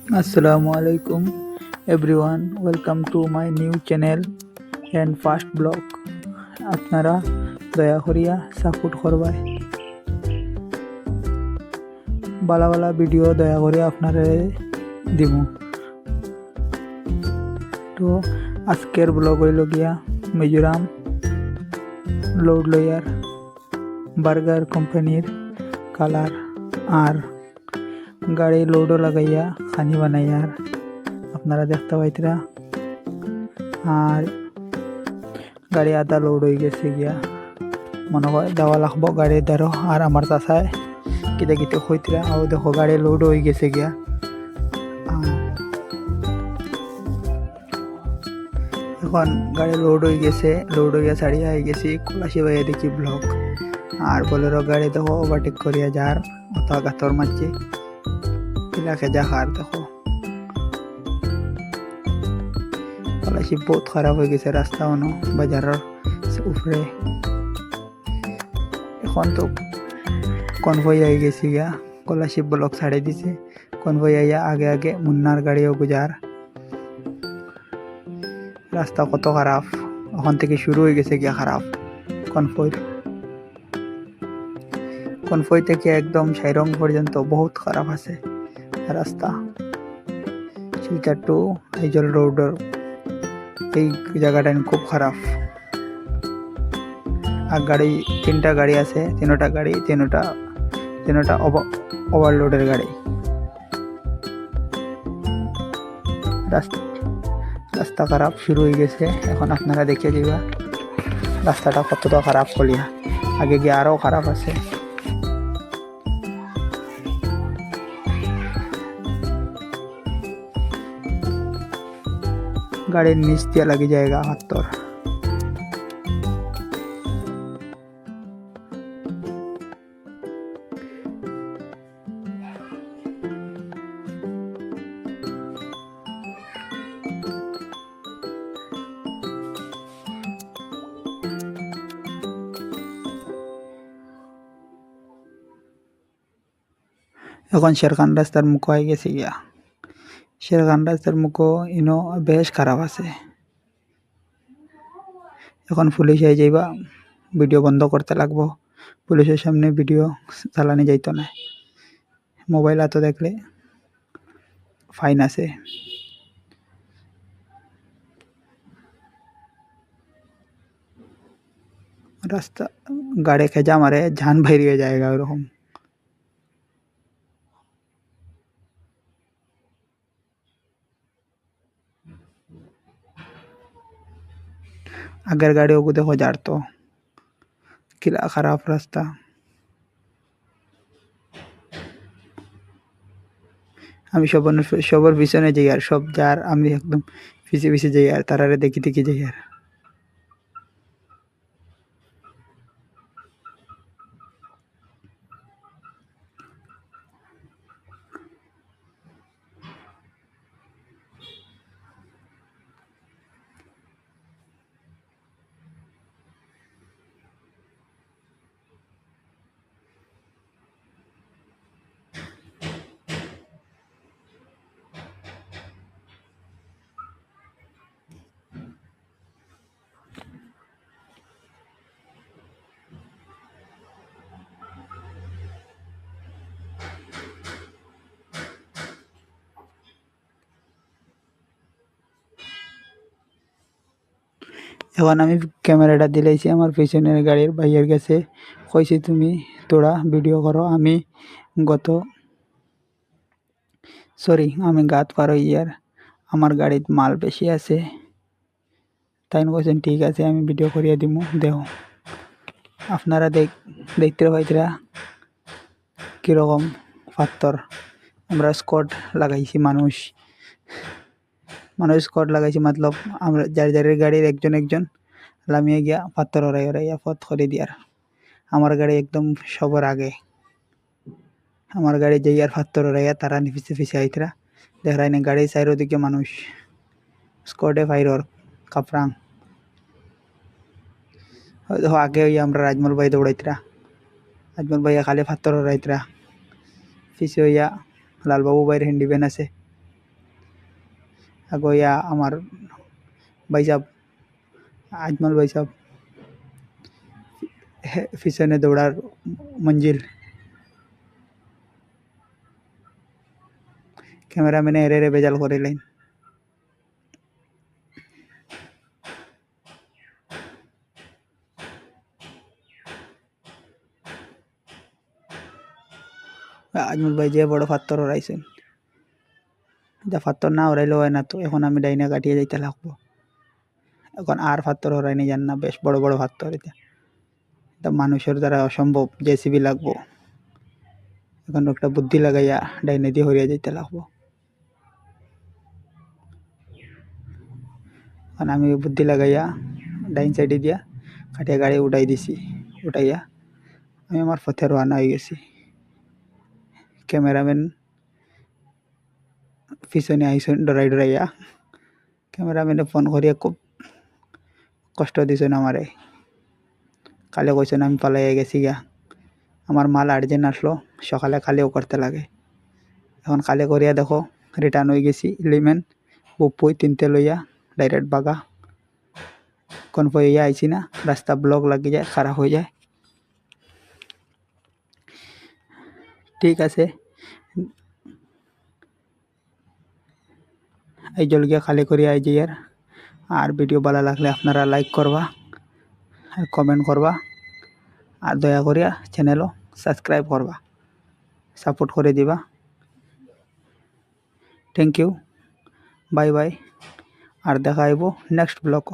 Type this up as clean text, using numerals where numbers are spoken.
Assalamualaikum everyone, welcome to my new channel and first blog. আপনারা দয়া করিয়া support করবাই, বালা বালা video দয়া করে আপনারা দিব। তো আজকের ব্লগ হইল গিয়া মিজোরাম লোড লইয়ার বার্গার কোম্পানির কালার আর গাড়ি লোডও লাগাইয়া খানি বানাইয়ার আপনারা দেখতে পাইতরা। আর গাড়ি আধা লোড হয়ে গেছে গিয়া, মনে হয় দেওয়া লাগবো গাড়ির দ্বারো। আর আমার চাষায় কিতে কিতে হইতরা, আর দেখো গাড়ি লোড হয়ে গেছে গিয়া। এখন গাড়ি লোড হয়ে গেছে, লোড হইয়া ছাড়িয়া হয়ে গেছি কলাশি ভাইয়া দেখি ব্লগ। আর বলেরও গাড়ি দেখো ওভারটেক করিয়া যার অত গাতর মারছে ইলাকে যাহার দেখো কলাশি বহুত খারাপ হয়ে গেছে রাস্তা অন বাজারের উপরে। এখন তো কনভয় হয়ে গেছি গিয়া, কলাশি ব্লক ছাড়ে দিছে। কনভয় আইয়া আগে আগে মুন্নার গাড়িও গুজার। রাস্তা কত খারাপ, ওখান থেকে শুরু হয়ে গেছে গিয়া খারাপ। কনভয় থেকে একদম সাইরং পর্যন্ত বহুত খারাপ আছে রাস্তা। শিলচর টু আইজল রোডের এই জায়গাটা খুব খারাপ। আর গাড়ি তিনটা গাড়ি আছে, তিনোটা ওভারলোডের গাড়ি। রাস্তা খারাপ শুরু হয়ে গেছে। এখন আপনারা দেখিয়ে দিবা রাস্তাটা কতটা খারাপ করিয়া, আগে গিয়ে আরও খারাপ আছে। গাড়ির নিচ দিয়ে লাগি জায়গা হাত্তর। এখন শেরখান রাস্তার মুখ হয়ে গেছে গিয়া। শেরখান রাস্তার মুখও ইনো বেশ খারাপ আছে। এখন পুলিশ আই যাইবা, ভিডিও বন্ধ করতে লাগবো। পুলিশের সামনে ভিডিও চালানি যাইতো না, মোবাইল হাতে দেখলে ফাইন আছে। রাস্তা গাড়ি খেজা মারে জান বাইরে জায়গা ওরকম। আগের গাড়ি ওগু দেখো যার তো কিলা খারাপ রাস্তা। আমি সবার পিছনে যাই আর সব যার আমি একদম পিছিয়ে যাই আর তারারে দেখি যাই আর। এখন আমি ক্যামেরাটা দিলাইছি আমার পিছনের গাড়ির ভাইয়ের কাছে, কইছি তুমি তোরা ভিডিও করো, আমি গাত পার ইয়ার আমার গাড়িত মাল বেশি আছে। তাই কইছেন ঠিক আছে আমি ভিডিও করিয়া দিমু, দেহ আপনারা দেখতে পাইতরা কিরকম পাত্তর। আমরা স্কট লাগাইছি, মানুষ স্কট লাগাইছি, মতলব আমরা যার গাড়ির একজন লামিয়ে গিয়া পাত্তর ওরাইয়া পথ করে দিয়ার। আমার গাড়ি একদম সবার আগে, আমার গাড়ি যাইয়ার পাত্তর ওরাইয়া তারা পিছে আইতরা দেখাই না। গাড়ি চাইর দিকে মানুষ স্কটে ফাইরর কাপড়াং দেখো আগে হইয়া আমরা রাজমল ভাই দৌড়াইতরা, রাজমল ভাইয়া খালি পাত্তর ওরাইতরা। পিছে হইয়া লালবাবু ভাইয়ের হ্যান্ডিভ্যান আছে, আগোয়া আমার ভাইসাব আজমল ভাইসাব পিছনে দৌড়ার মঞ্জিল ক্যামেরাম্যানে এরে বেজাল করিলেন আজমল ভাই যে বড় পাথর হরাইছেন যা পাথর না হরাইলে হয় না তো এখন আমি ডাইনে কাটিয়ে যাইতে লাগবো এখন আর পাথর হরাইনি জান না বেশ বড় বড় পাথর এটা মানুষের দ্বারা অসম্ভব জেসিবি লাগবো এখন একটা বুদ্ধি লাগাইয়া ডাইনে দিয়ে হরিয়া যাইতে লাগবো এখন আমি বুদ্ধি লাগাইয়া ডাইন সাইডে দিয়া কাটিয়া গাড়ি উঠাই দিছি উঠাইয়া আমি আমার পথে রওনা হয়ে গেছি ক্যামেরাম্যান পিছনে আইসেন ডরাই ডরাইয়া ক্যামেরাম্যানে ফোন করিয়া খুব কষ্ট দিছেন আমারে কালে কইছেন আমি পালাইয়া গেছি গা আমার মাল আর্জেন্ট আসলো সকালে কালেও করতে লাগে এখন কালে করিয়া দেখো রিটার্ন হয়ে গেছি ইলিমেন বুপুই তিনটে লইয়া ডাইরেক্ট বাগা কনফই হইয়া আইছি না রাস্তা ব্লক লাগি যায় খারাপ হয়ে যায় ঠিক আছে এই জলগিয়া খালি করিয়া আই যাইয়ার আর ভিডিও ভালো লাগলে আপনারা লাইক করবা আর কমেন্ট করবা আর দয়া করিয়া চ্যানেলও সাবস্ক্রাইব করবা সাপোর্ট করে দিবা থ্যাংক ইউ বাই বাই আর দেখা আইব নেক্সট ব্লগ